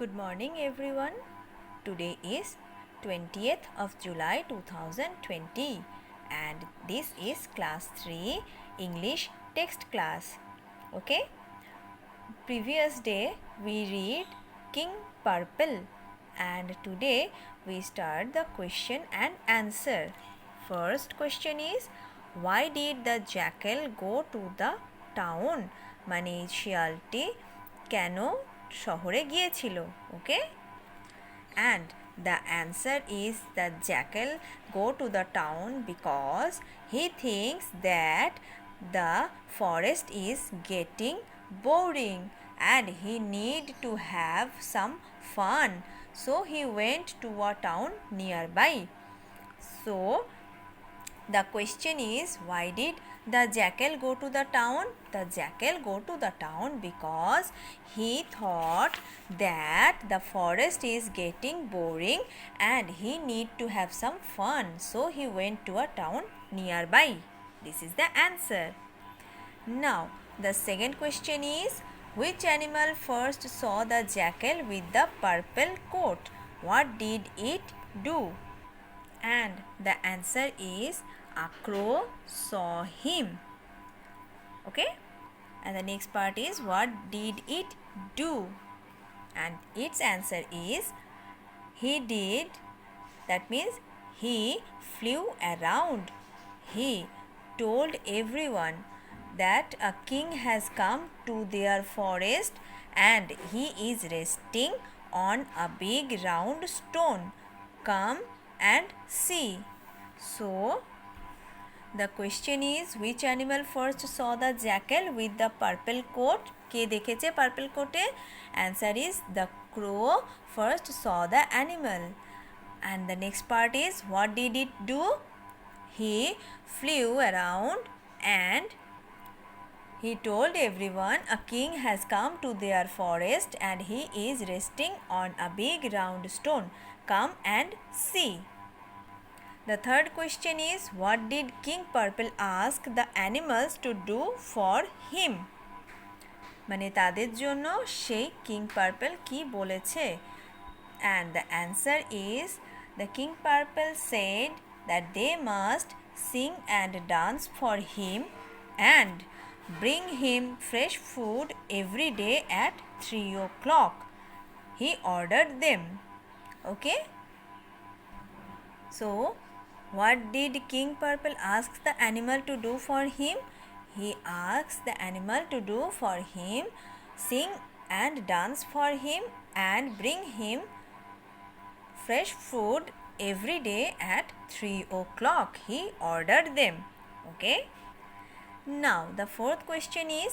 Good morning everyone. Today is 20th of July 2020 and this is class 3 English text class. Okay? Previous day we read King Purple and today we start the question and answer. First question is, why did the jackal go to the town? মানে শিয়ালটি কেন শহরে গিয়েছিল? ওকে, and the answer is the jackal go to the town because he thinks that the forest is getting boring and he need to have some fun, so he went to a town nearby. So the question is, why did the jackal go to the town? The jackal go to the town because he thought that the forest is getting boring and he need to have some fun, so he went to a town nearby. This is the answer. Now the second question is, which animal first saw the jackal with the purple coat? What did it do? And the answer is a crow saw him. Okay, and the next part is, what did it do? And its answer is he did, that means he flew around. He told everyone that a king has come to their forest and he is resting on a big round stone. Come and see. So the question is, which animal first saw the jackal with the purple coat? কে দেখেছে purple coat A? Answer is the crow first saw the animal. And the next part is, what did it do? He flew around and he told everyone a king has come to their forest and he is resting on a big round stone. Come and see. The third question is, what did King Purple ask the animals to do for him? মানে তাদের জন্য সেই king purple কি বলেছে? And the answer is, the King Purple said that they must sing and dance for him and bring him fresh food every day at 3 o'clock. He ordered them. Okay? So what did King Purple ask the animal to do for him? He asked the animal to do for him, sing and dance for him and bring him fresh food every day at 3 o'clock. He ordered them. Okay? Now the fourth question is,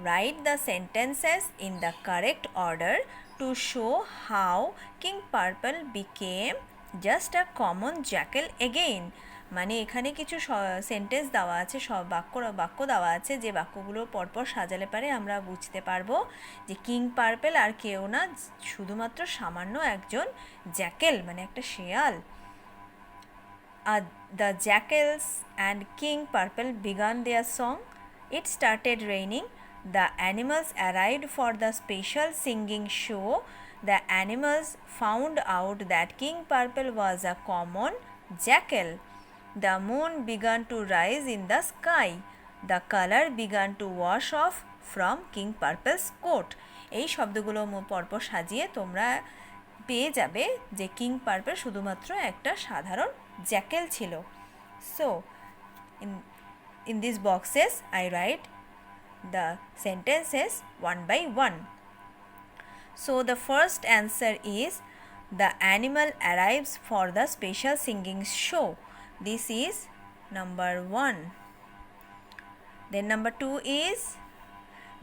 write the sentences in the correct order to show how King Purple became just a common jackal again. মানে এখানে কিছু sentence দেওয়া আছে, সব বাক্য দেওয়া আছে, যে বাক্যগুলো পরপর সাজালে পারে আমরা বুঝতে পারবো যে কিং পার্পেল আর কেউ না, শুধুমাত্র সামান্য একজন জ্যাকেল মানে একটা শেয়াল। The jackals and King Purple began their song. It started raining. The animals arrived for the special singing show. The animals found out that King Purple was a common jackal. The moon began to rise in the sky. The color began to wash off from King Purple's coat. এই শব্দগুলো পরপর সাজিয়ে তোমরা পেয়ে যাবে যে king purple শুধুমাত্র একটা সাধারণ জ্যাকেল ছিল। So in these boxes I write the sentences one by one. So the first answer is, the animal arrives for the special singing show. This is number 1. Then number 2 is,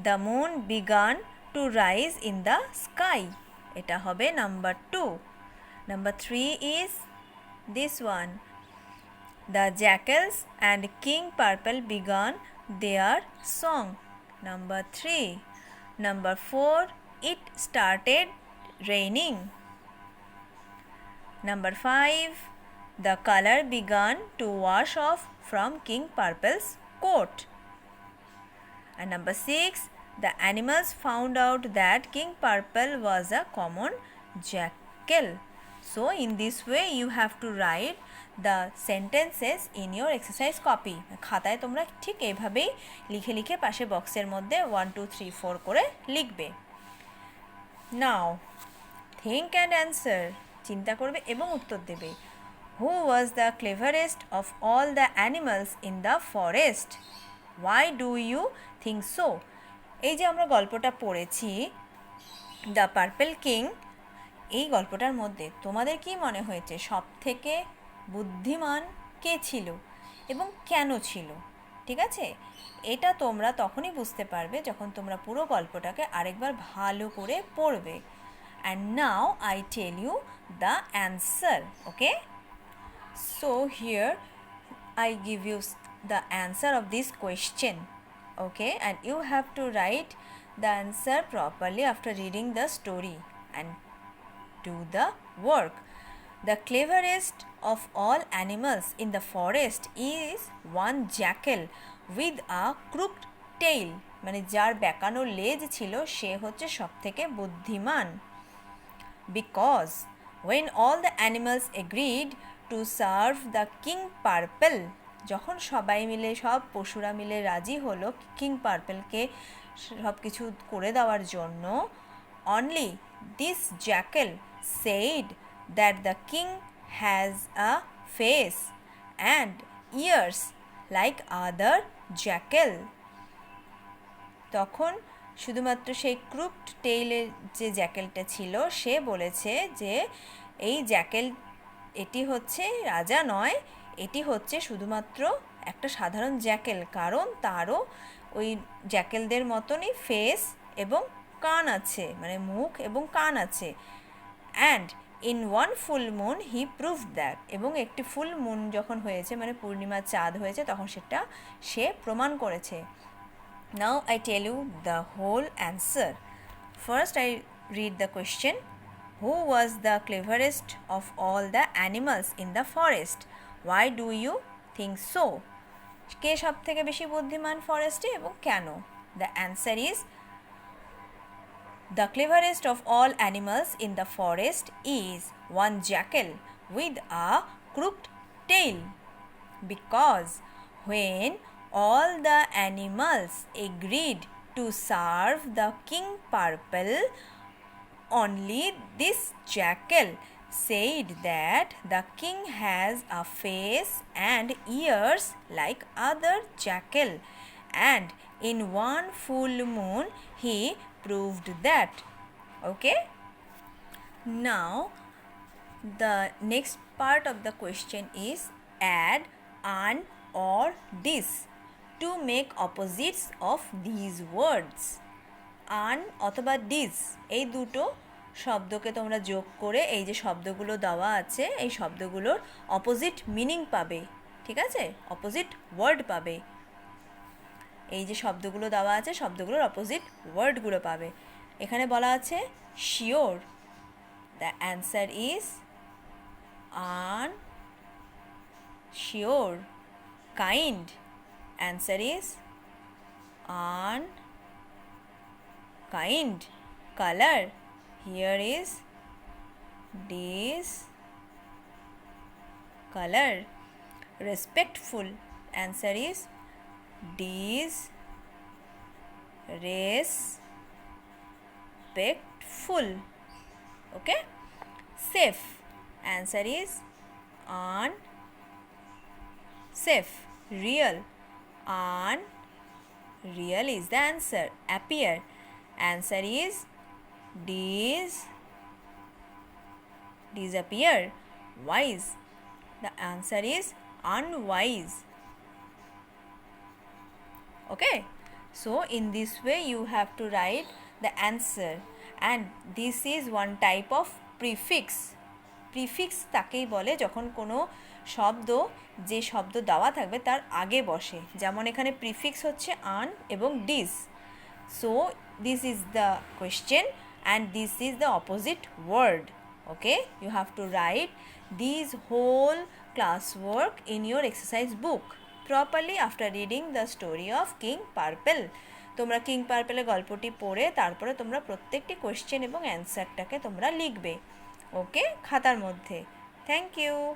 the moon began to rise in the sky. এটা হবে number 2. Number 3 is this one. The jackals and King Purple began their song. Number 3. Number 4, it started raining. Number 5, the color began to wash off from King Purple's coat. And number 6, the animals found out that King Purple was a common jackal. So in this way you have to write the sentences in your exercise copy. খাতায় তোমরা ঠিক এইভাবেই লিখে লিখে পাশে বক্সের মধ্যে 1 2 3 4 করে লিখবে। Now think and answer, চিন্তা করবে এবং উত্তর দেবে। Who was the cleverest of all the animals in the forest? Why do you think so? এই যে আমরা গল্পটা পড়েছি দ্য পার্পল কিং, এই গল্পটার মধ্যে তোমাদের কি মনে হয়েছে সব থেকে বুদ্ধিমান কে ছিল এবং কেন ছিল? ঠিক আছে, এটা তোমরা তখনই বুঝতে পারবে যখন তোমরা পুরো গল্পটাকে আরেকবার ভালো করে পড়বে। And now I tell you the answer, okay? So here I give you the answer of this question, okay? And you have to write the answer properly after reading the story and do the work. The cleverest of all animals in the forest is one jackal with a crooked tail, মানে যার বেঁকানো লেজ ছিল সে হচ্ছে সবথেকে বুদ্ধিমান। Because when all the animals agreed to serve the king purple, যখন সবাই মিলে সব পশুরা মিলে রাজি হলো কিং পার্পলকে সব কিছু করে দেওয়ার জন্য, only this jackal said that the king has a face and ears like other jackal. তখন শুধুমাত্র সেই ক্রুকড টেইলের যে জ্যাকেলটা ছিল সে বলেছে যে এই জ্যাকেল এটি হচ্ছে রাজা নয়, এটি হচ্ছে শুধুমাত্র একটা সাধারণ জ্যাকেল, কারণ তারও ওই জ্যাকেলদের মতনই ফেস এবং কান আছে, মানে মুখ এবং কান আছে। And in one full moon he proved that, এবং একটি ফুল মুন যখন হয়েছে মানে পূর্ণিমার চাঁদ হয়েছে তখন সেটা সে প্রমাণ করেছে। Now I tell you the whole answer. First I read the question. Who was the cleverest of all the animals in the forest? Why do you think so? কে সব থেকে বেশি বুদ্ধিমান ফরেস্টে এবং কেন? The answer is the cleverest of all animals in the forest is one jackal with a crooked tail. Because when all the animals agreed to serve the king purple, only this jackal said that the king has a face and ears like other jackal, and in one full moon he proved that. Okay? Now the next part of the question is add an or this to make opposites of these words. আন অথবা dish এই দুটো শব্দকে তোমরা যোগ করে এই যে শব্দগুলো দেওয়া আছে এই শব্দগুলোর অপোজিট মিনিং পাবে, ঠিক আছে, অপোজিট ওয়ার্ড পাবে। এই যে শব্দগুলো দেওয়া আছে শব্দগুলোর অপোজিট ওয়ার্ডগুলো পাবে। এখানে বলা আছে sure, the answer is unsure. Kind, answer is unkind. Color, here is discolor. Respectful, answer is disrespectful. Okay? Safe, answer is unsafe. Real, unreal is the answer. Appear, answer is disappear. Wise, the answer is unwise. Okay, so in this way you have to write the answer, and this is one type of prefix. Prefix তাকেই বলে যখন কোনো শব্দ যে শব্দ দেওয়া থাকবে তার আগে বসে, যেমন এখানে প্রিফিক্স হচ্ছে আন এবং dis. So this is the question and this is the opposite word. Okay, you have to write this whole class work in your exercise book properly after reading the story of King Purple. তোমরা King পার্পেলের গল্পটি পড়ে তারপরে তোমরা প্রত্যেকটি question এবং অ্যান্সারটাকে তোমরা লিখবে, ওকে, খাতার মধ্যে। Thank you.